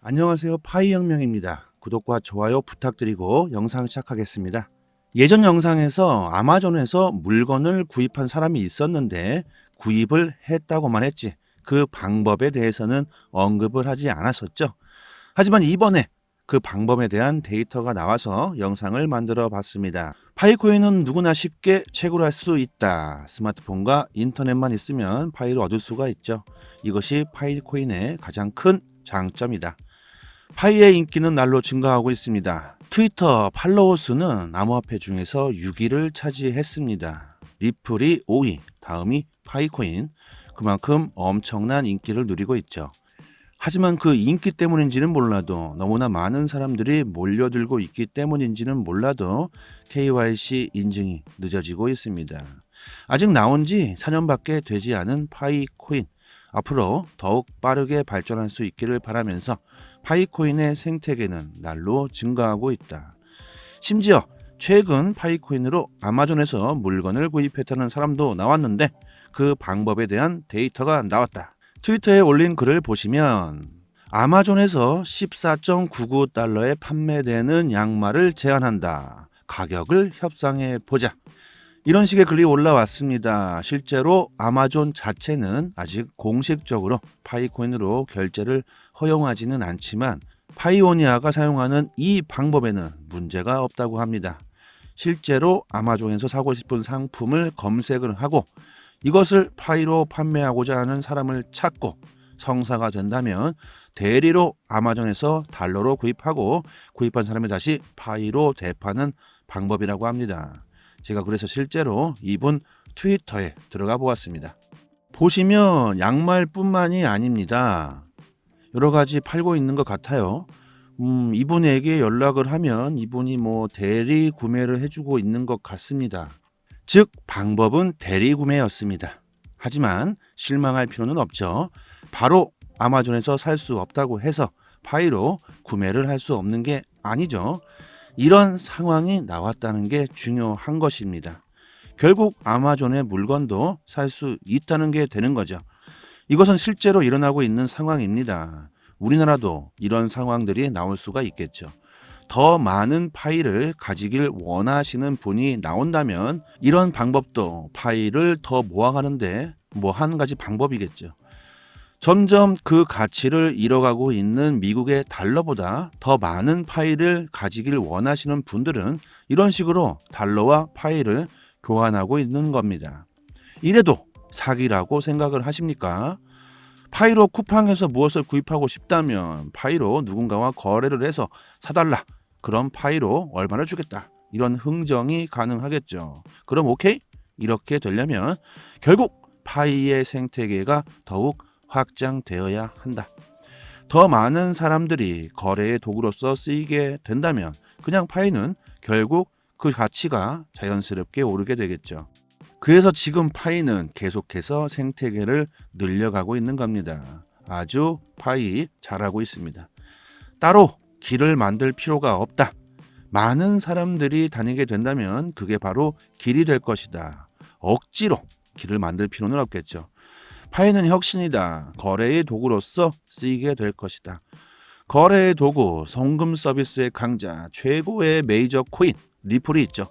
안녕하세요. 파이혁명입니다. 구독과 좋아요 부탁드리고 영상 시작하겠습니다. 예전 영상에서 아마존에서 물건을 구입한 사람이 있었는데 구입을 했다고만 했지 그 방법에 대해서는 언급을 하지 않았었죠. 하지만 이번에 그 방법에 대한 데이터가 나와서 영상을 만들어 봤습니다. 파이코인은 누구나 쉽게 채굴할 수 있다. 스마트폰과 인터넷만 있으면 파이를 얻을 수가 있죠. 이것이 파이코인의 가장 큰 장점이다. 파이의 인기는 날로 증가하고 있습니다. 트위터 팔로워 수는 암호화폐 중에서 6위를 차지했습니다. 리플이 5위, 다음이 파이코인. 그만큼 엄청난 인기를 누리고 있죠. 하지만 그 인기 때문인지는 몰라도 너무나 많은 사람들이 몰려들고 있기 때문인지는 몰라도 KYC 인증이 늦어지고 있습니다. 아직 나온 지 4년밖에 되지 않은 파이코인. 앞으로 더욱 빠르게 발전할 수 있기를 바라면서 파이코인의 생태계는 날로 증가하고 있다. 심지어 최근 파이코인으로 아마존에서 물건을 구입했다는 사람도 나왔는데 그 방법에 대한 데이터가 나왔다. 트위터에 올린 글을 보시면 아마존에서 14.99달러에 판매되는 양말을 제한한다. 가격을 협상해 보자. 이런 식의 글이 올라왔습니다. 실제로 아마존 자체는 아직 공식적으로 파이코인으로 결제를 허용하지는 않지만 파이오니아가 사용하는 이 방법에는 문제가 없다고 합니다. 실제로 아마존에서 사고 싶은 상품을 검색을 하고 이것을 파이로 판매하고자 하는 사람을 찾고 성사가 된다면 대리로 아마존에서 달러로 구입하고 구입한 사람이 다시 파이로 대파는 방법이라고 합니다. 제가 그래서 실제로 이분 트위터에 들어가 보았습니다. 보시면 양말뿐만이 아닙니다. 여러 가지 팔고 있는 것 같아요. 이분에게 연락을 하면 이분이 대리 구매를 해주고 있는 것 같습니다. 즉 방법은 대리 구매였습니다. 하지만 실망할 필요는 없죠. 바로 아마존에서 살 수 없다고 해서 파이로 구매를 할 수 없는 게 아니죠. 이런 상황이 나왔다는 게 중요한 것입니다. 결국 아마존의 물건도 살 수 있다는 게 되는 거죠. 이것은 실제로 일어나고 있는 상황입니다. 우리나라도 이런 상황들이 나올 수가 있겠죠. 더 많은 파일을 가지길 원하시는 분이 나온다면 이런 방법도 파일을 더 모아가는데 한 가지 방법이겠죠. 점점 그 가치를 잃어가고 있는 미국의 달러보다 더 많은 파일을 가지길 원하시는 분들은 이런 식으로 달러와 파일을 교환하고 있는 겁니다. 이래도 사기라고 생각을 하십니까? 파이로 쿠팡에서 무엇을 구입하고 싶다면 파이로 누군가와 거래를 해서 사달라. 그럼 파이로 얼마를 주겠다. 이런 흥정이 가능하겠죠. 그럼 오케이? 이렇게 되려면 결국 파이의 생태계가 더욱 확장되어야 한다. 더 많은 사람들이 거래의 도구로서 쓰이게 된다면 그냥 파이는 결국 그 가치가 자연스럽게 오르게 되겠죠. 그래서 지금 파이는 계속해서 생태계를 늘려가고 있는 겁니다. 아주 파이 잘하고 있습니다. 따로 길을 만들 필요가 없다. 많은 사람들이 다니게 된다면 그게 바로 길이 될 것이다. 억지로 길을 만들 필요는 없겠죠. 파이는 혁신이다. 거래의 도구로서 쓰이게 될 것이다. 거래의 도구, 송금 서비스의 강자, 최고의 메이저 코인, 리플이 있죠.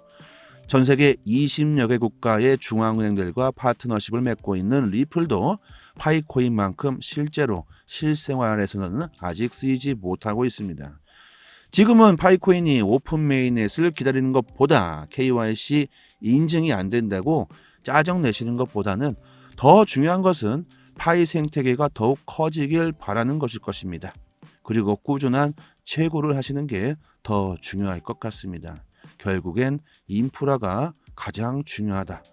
전 세계 20여 개 국가의 중앙은행들과 파트너십을 맺고 있는 리플도 파이코인만큼 실제로 실생활에서는 아직 쓰이지 못하고 있습니다. 지금은 파이코인이 오픈 메인넷을 기다리는 것보다 KYC 인증이 안 된다고 짜증 내시는 것보다는 더 중요한 것은 파이 생태계가 더욱 커지길 바라는 것일 것입니다. 그리고 꾸준한 채굴을 하시는 게 더 중요할 것 같습니다. 결국엔 인프라가 가장 중요하다.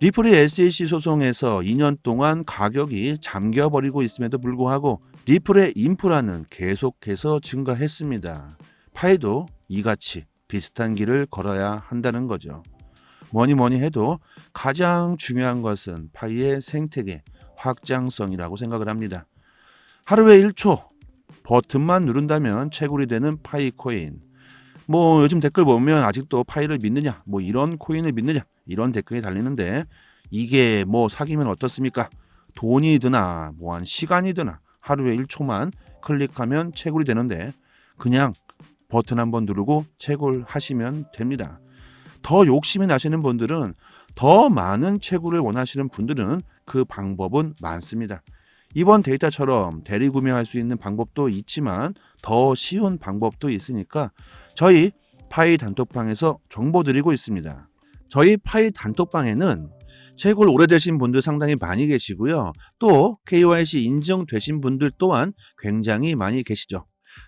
리플이 SEC 소송에서 2년 동안 가격이 잠겨버리고 있음에도 불구하고 리플의 인프라는 계속해서 증가했습니다. 파이도 이같이 비슷한 길을 걸어야 한다는 거죠. 뭐니 해도 가장 중요한 것은 파이의 생태계 확장성이라고 생각을 합니다. 하루에 1초 버튼만 누른다면 채굴이 되는 파이코인. 요즘 댓글 보면 아직도 파이를 믿느냐, 이런 코인을 믿느냐, 이런 댓글이 달리는데 이게 사기면 어떻습니까? 돈이 드나, 한 시간이 드나, 하루에 1초만 클릭하면 채굴이 되는데 그냥 버튼 한번 누르고 채굴하시면 됩니다. 더 욕심이 나시는 분들은, 더 많은 채굴을 원하시는 분들은 그 방법은 많습니다. 이번 데이터처럼 대리구매할 수 있는 방법도 있지만 더 쉬운 방법도 있으니까 저희 파이 단톡방에서 정보 드리고 있습니다. 저희 파이 단톡방에는 채굴 오래되신 분들 상당히 많이 계시고요. 또 KYC 인증되신 분들 또한 굉장히 많이 계시죠.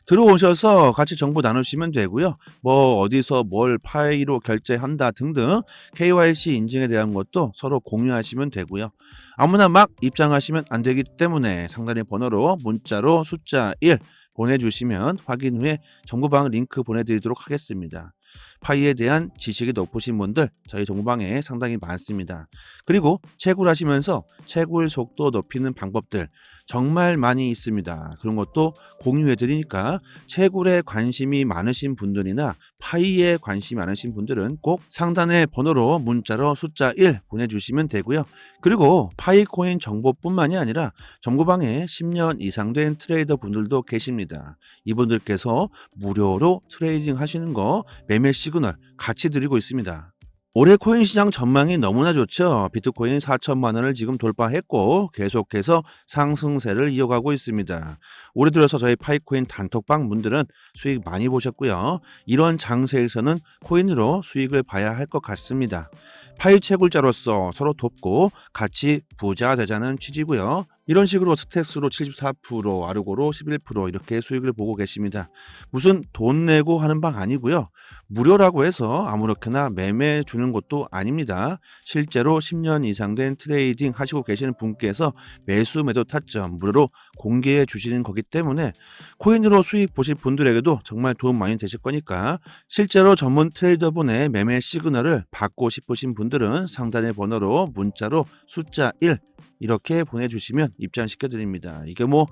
들어오셔서 같이 정보 나누시면 되고요. 뭐 어디서 뭘 파이로 결제한다 등등 KYC 인증에 대한 것도 서로 공유하시면 되고요. 아무나 막 입장하시면 안 되기 때문에 상단의 번호로 문자로 숫자 1 보내주시면 확인 후에 정보방 링크 보내드리도록 하겠습니다. 파이에 대한 지식이 높으신 분들 저희 정보방에 상당히 많습니다. 그리고 채굴하시면서 채굴 속도 높이는 방법들 정말 많이 있습니다. 그런 것도 공유해 드리니까 채굴에 관심이 많으신 분들이나 파이에 관심이 많으신 분들은 꼭 상단의 번호로 문자로 숫자 1 보내주시면 되고요. 그리고 파이코인 정보뿐만이 아니라 정보방에 10년 이상 된 트레이더 분들도 계십니다. 이분들께서 무료로 트레이딩 하시는 거 매매 시그널 같이 드리고 있습니다. 올해 코인 시장 전망이 너무나 좋죠. 비트코인 4천만 원을 지금 돌파했고 계속해서 상승세를 이어가고 있습니다. 올해 들어서 저희 파이코인 단톡방 분들은 수익 많이 보셨고요. 이런 장세에서는 코인으로 수익을 봐야 할 것 같습니다. 파이 채굴자로서 서로 돕고 같이 부자 되자는 취지고요. 이런 식으로 스택스로 74%, 아르고로 11% 이렇게 수익을 보고 계십니다. 무슨 돈 내고 하는 방 아니고요. 무료라고 해서 아무렇게나 매매 주는 것도 아닙니다. 실제로 10년 이상 된 트레이딩 하시고 계시는 분께서 매수 매도 타점 무료로 공개해 주시는 거기 때문에 코인으로 수익 보실 분들에게도 정말 도움 많이 되실 거니까 실제로 전문 트레이더분의 매매 시그널을 받고 싶으신 분들은 상단의 번호로 문자로 숫자 1 이렇게 보내주시면 입장시켜 드립니다. 이게 뭐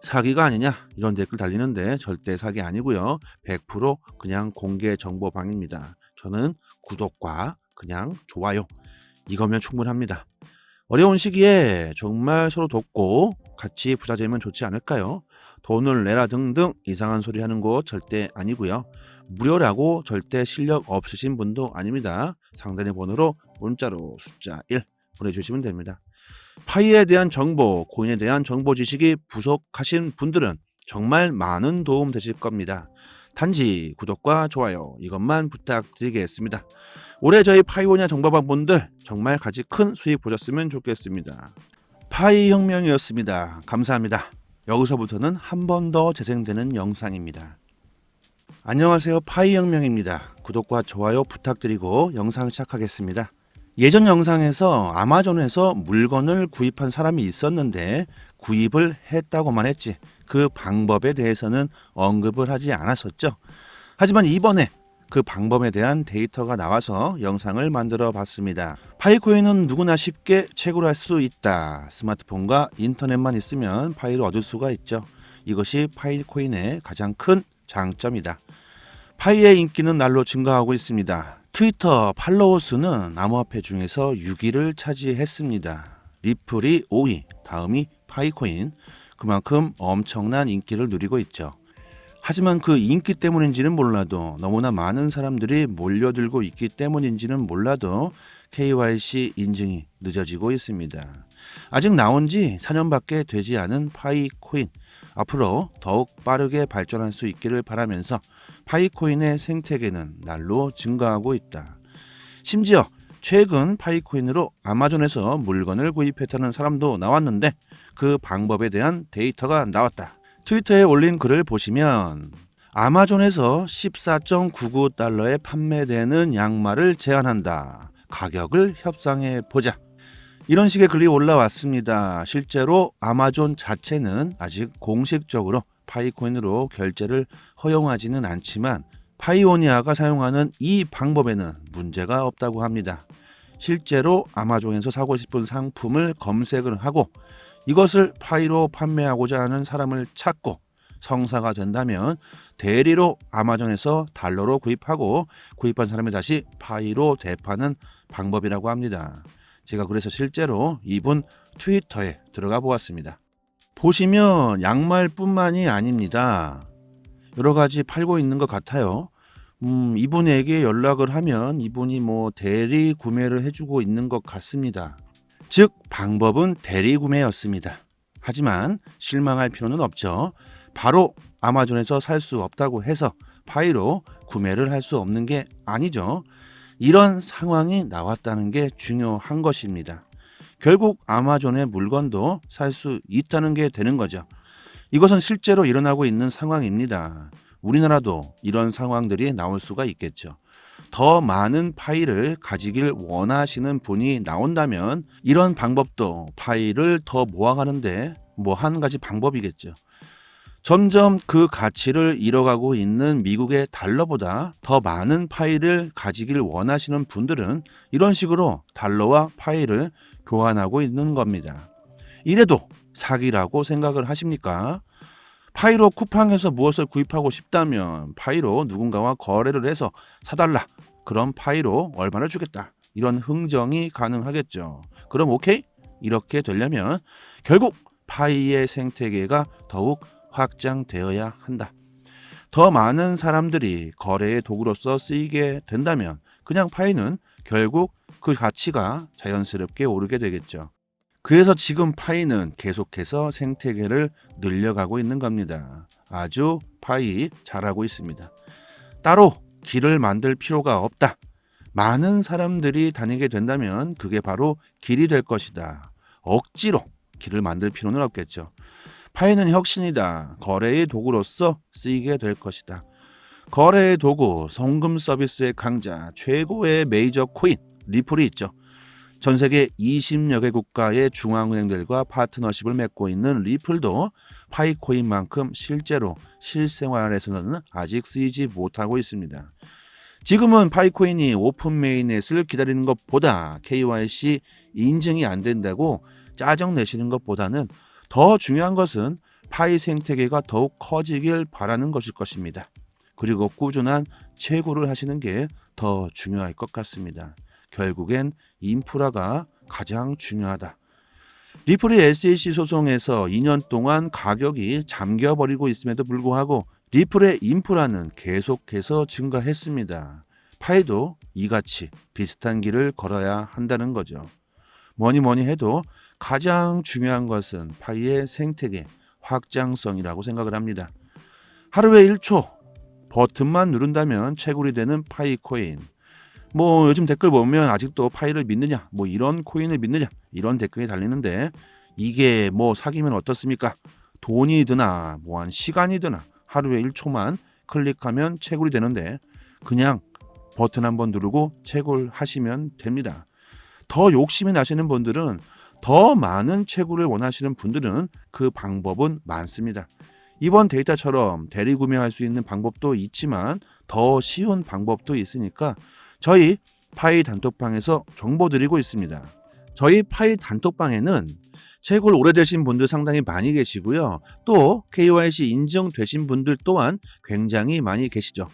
사기가 아니냐 이런 댓글 달리는데 절대 사기 아니고요. 100% 그냥 공개 정보방입니다. 저는 구독과 그냥 좋아요 이거면 충분합니다. 어려운 시기에 정말 서로 돕고 같이 부자 되면 좋지 않을까요? 돈을 내라 등등 이상한 소리 하는 거 절대 아니고요. 무료라고 절대 실력 없으신 분도 아닙니다. 상단의 번호로 문자로 숫자 1 보내주시면 됩니다. 파이에 대한 정보, 코인에 대한 정보 지식이 부족하신 분들은 정말 많은 도움 되실 겁니다. 단지 구독과 좋아요 이것만 부탁드리겠습니다. 올해 저희 파이오니아 정보방 분들 정말 같이 큰 수익 보셨으면 좋겠습니다. 파이 혁명이었습니다. 감사합니다. 여기서부터는 한 번 더 재생되는 영상입니다. 안녕하세요. 파이 혁명입니다. 구독과 좋아요 부탁드리고 영상 시작하겠습니다. 예전 영상에서 아마존에서 물건을 구입한 사람이 있었는데 구입을 했다고만 했지 그 방법에 대해서는 언급을 하지 않았었죠. 하지만 이번에 그 방법에 대한 데이터가 나와서 영상을 만들어 봤습니다. 파이코인은 누구나 쉽게 채굴할 수 있다. 스마트폰과 인터넷만 있으면 파이를 얻을 수가 있죠. 이것이 파이코인의 가장 큰 장점이다. 파이의 인기는 날로 증가하고 있습니다. 트위터 팔로워 수는 암호화폐 중에서 6위를 차지했습니다. 리플이 5위, 다음이 파이코인. 그만큼 엄청난 인기를 누리고 있죠. 하지만 그 인기 때문인지는 몰라도 너무나 많은 사람들이 몰려들고 있기 때문인지는 몰라도 KYC 인증이 늦어지고 있습니다. 아직 나온 지 4년밖에 되지 않은 파이코인. 앞으로 더욱 빠르게 발전할 수 있기를 바라면서 파이코인의 생태계는 날로 증가하고 있다. 심지어 최근 파이코인으로 아마존에서 물건을 구입했다는 사람도 나왔는데 그 방법에 대한 데이터가 나왔다. 트위터에 올린 글을 보시면 아마존에서 14.99달러에 판매되는 양말을 제한한다. 가격을 협상해 보자. 이런 식의 글이 올라왔습니다. 실제로 아마존 자체는 아직 공식적으로 파이코인으로 결제를 허용하지는 않지만 파이오니아가 사용하는 이 방법에는 문제가 없다고 합니다. 실제로 아마존에서 사고 싶은 상품을 검색을 하고 이것을 파이로 판매하고자 하는 사람을 찾고 성사가 된다면 대리로 아마존에서 달러로 구입하고 구입한 사람이 다시 파이로 대파는 방법이라고 합니다. 제가 그래서 실제로 이분 트위터에 들어가 보았습니다. 보시면 양말뿐만이 아닙니다. 여러 가지 팔고 있는 것 같아요. 이분에게 연락을 하면 이분이 뭐 대리 구매를 해주고 있는 것 같습니다. 즉, 방법은 대리 구매였습니다. 하지만 실망할 필요는 없죠. 바로 아마존에서 살 수 없다고 해서 파이로 구매를 할 수 없는 게 아니죠. 이런 상황이 나왔다는 게 중요한 것입니다. 결국 아마존의 물건도 살 수 있다는 게 되는 거죠. 이것은 실제로 일어나고 있는 상황입니다. 우리나라도 이런 상황들이 나올 수가 있겠죠. 더 많은 파일을 가지길 원하시는 분이 나온다면 이런 방법도 파일을 더 모아가는데 뭐 한 가지 방법이겠죠. 점점 그 가치를 잃어가고 있는 미국의 달러보다 더 많은 파일을 가지길 원하시는 분들은 이런 식으로 달러와 파일을 교환하고 있는 겁니다. 이래도 사기라고 생각을 하십니까? 파이로 쿠팡에서 무엇을 구입하고 싶다면 파이로 누군가와 거래를 해서 사달라. 그럼 파이로 얼마를 주겠다. 이런 흥정이 가능하겠죠. 그럼 오케이? 이렇게 되려면 결국 파이의 생태계가 더욱 확장되어야 한다. 더 많은 사람들이 거래의 도구로서 쓰이게 된다면 그냥 파이는 결국 그 가치가 자연스럽게 오르게 되겠죠. 그래서 지금 파이는 계속해서 생태계를 늘려가고 있는 겁니다. 아주 파이 잘하고 있습니다. 따로 길을 만들 필요가 없다. 많은 사람들이 다니게 된다면 그게 바로 길이 될 것이다. 억지로 길을 만들 필요는 없겠죠. 파이는 혁신이다. 거래의 도구로서 쓰이게 될 것이다. 거래의 도구, 송금 서비스의 강자, 최고의 메이저 코인, 리플이 있죠. 전 세계 20여 개 국가의 중앙은행들과 파트너십을 맺고 있는 리플도 파이코인만큼 실제로 실생활에서는 아직 쓰이지 못하고 있습니다. 지금은 파이코인이 오픈메인넷을 기다리는 것보다 KYC 인증이 안 된다고 짜증내시는 것보다는 더 중요한 것은 파이 생태계가 더욱 커지길 바라는 것일 것입니다. 그리고 꾸준한 채굴을 하시는 게 더 중요할 것 같습니다. 결국엔 인프라가 가장 중요하다. 리플이 SEC 소송에서 2년 동안 가격이 잠겨버리고 있음에도 불구하고 리플의 인프라는 계속해서 증가했습니다. 파이도 이같이 비슷한 길을 걸어야 한다는 거죠. 뭐니 해도 가장 중요한 것은 파이의 생태계 확장성이라고 생각을 합니다. 하루에 1초 버튼만 누른다면 채굴이 되는 파이 코인. 뭐 요즘 댓글 보면 아직도 파이를 믿느냐, 뭐 이런 코인을 믿느냐, 이런 댓글이 달리는데 이게 뭐 사기면 어떻습니까? 돈이 드나 뭐한 시간이 드나 하루에 1초만 클릭하면 채굴이 되는데 그냥 버튼 한번 누르고 채굴하시면 됩니다. 더 욕심이 나시는 분들은, 더 많은 채굴을 원하시는 분들은 그 방법은 많습니다. 이번 데이터처럼 대리 구매할 수 있는 방법도 있지만 더 쉬운 방법도 있으니까 저희 파이 단톡방에서 정보 드리고 있습니다. 저희 파이 단톡방에는 채굴 오래되신 분들 상당히 많이 계시고요. 또 KYC 인증되신 분들 또한 굉장히 많이 계시죠.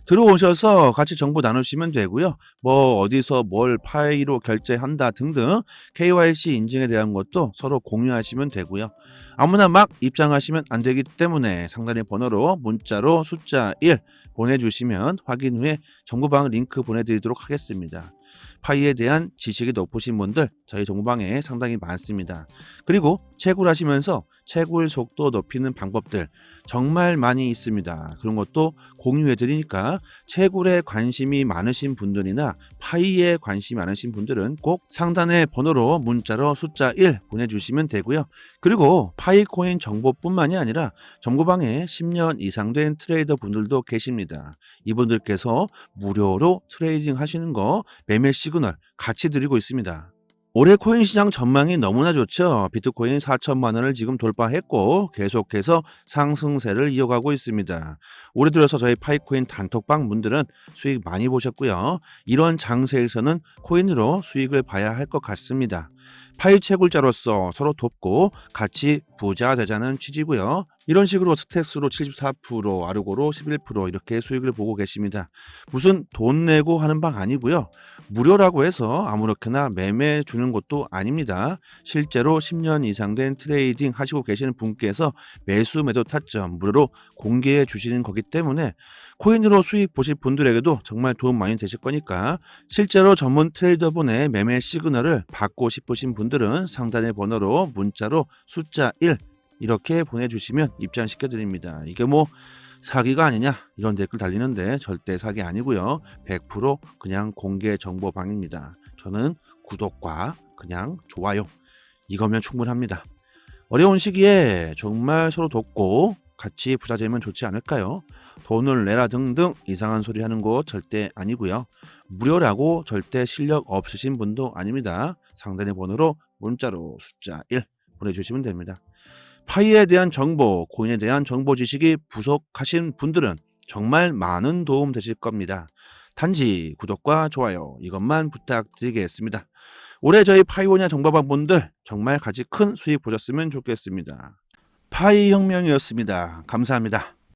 들어오셔서 같이 정보 나누시면 되고요. 뭐 어디서 뭘 파이로 결제한다 등등 KYC 인증에 대한 것도 서로 공유하시면 되고요. 아무나 막 입장하시면 안 되기 때문에 상단의 번호로 문자로 숫자 1 보내주시면 확인 후에 정보방 링크 보내드리도록 하겠습니다. 파이에 대한 지식이 높으신 분들 저희 정보방에 상당히 많습니다. 그리고 채굴하시면서 채굴 속도 높이는 방법들 정말 많이 있습니다. 그런 것도 공유해 드리니까 채굴에 관심이 많으신 분들이나 파이에 관심이 많으신 분들은 꼭 상단의 번호로 문자로 숫자 1 보내주시면 되고요. 그리고 파이코인 정보뿐만이 아니라 정보방에 10년 이상 된 트레이더 분들도 계십니다. 이분들께서 무료로 트레이딩 하시는 거 매매 시그널 같이 드리고 있습니다. 올해 코인 시장 전망이 너무나 좋죠. 비트코인 4천만 원을 지금 돌파했고 계속해서 상승세를 이어가고 있습니다. 올해 들어서 저희 파이코인 단톡방 분들은 수익 많이 보셨고요. 이런 장세에서는 코인으로 수익을 봐야 할 것 같습니다. 파이 채굴자로서 서로 돕고 같이 부자 되자는 취지고요. 이런 식으로 스택스로 74%, 아르고로 11% 이렇게 수익을 보고 계십니다. 무슨 돈 내고 하는 방 아니고요. 무료라고 해서 아무렇게나 매매해 주는 것도 아닙니다. 실제로 10년 이상 된 트레이딩 하시고 계시는 분께서 매수 매도 타점 무료로 공개해 주시는 거기 때문에 코인으로 수익 보실 분들에게도 정말 도움 많이 되실 거니까 실제로 전문 트레이더분의 매매 시그널을 받고 싶으신 분들은 상단의 번호로 문자로 숫자 1 이렇게 보내주시면 입장시켜 드립니다. 이게 뭐 사기가 아니냐 이런 댓글 달리는데 절대 사기 아니고요. 100% 그냥 공개 정보방입니다. 저는 구독과 그냥 좋아요 이거면 충분합니다. 어려운 시기에 정말 서로 돕고 같이 부자 되면 좋지 않을까요? 돈을 내라 등등 이상한 소리 하는 거 절대 아니고요. 무료라고 절대 실력 없으신 분도 아닙니다. 상단의 번호로 문자로 숫자 1 보내주시면 됩니다. 파이에 대한 정보, 코인에 대한 정보 지식이 부족하신 분들은 정말 많은 도움 되실 겁니다. 단지 구독과 좋아요 이것만 부탁드리겠습니다. 올해 저희 파이오니아 정보방 분들 정말 같이 큰 수익 보셨으면 좋겠습니다. 파이 혁명이었습니다. 감사합니다.